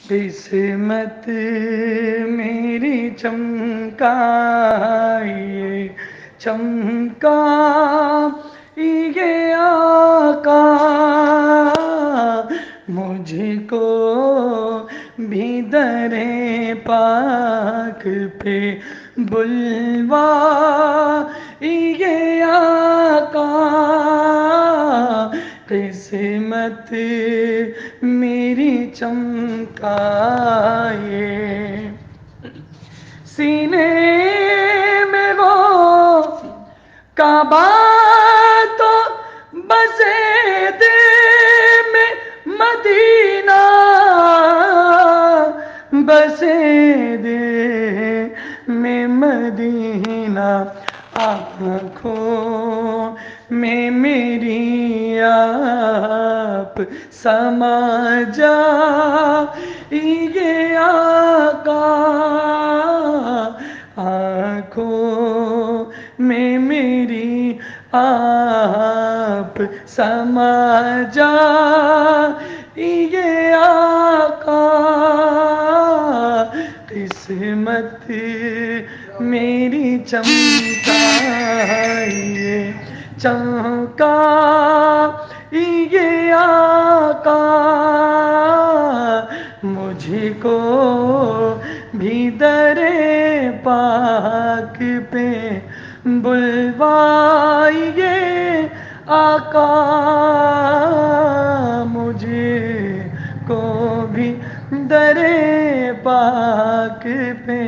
قسمت میری چمکائیے، چمکا یہ آقا مجھ کو بھی در پاک پہ بلوا یہ آقا، قسمت میری چمکائے، سینے میں وہ کعبہ تو بسے دل میں مدینہ، بسے دل میں مدینہ، آنکھوں میں میری آپ سما جائیے آقا، آنکھوں میں میری آپ سما جائیے آقا، قسمت میری چمکائیے، چمکا یہ آقا مجھ کو بھی در پاک پہ بلوائیے آقا، مجھے کو بھی در پاک پہ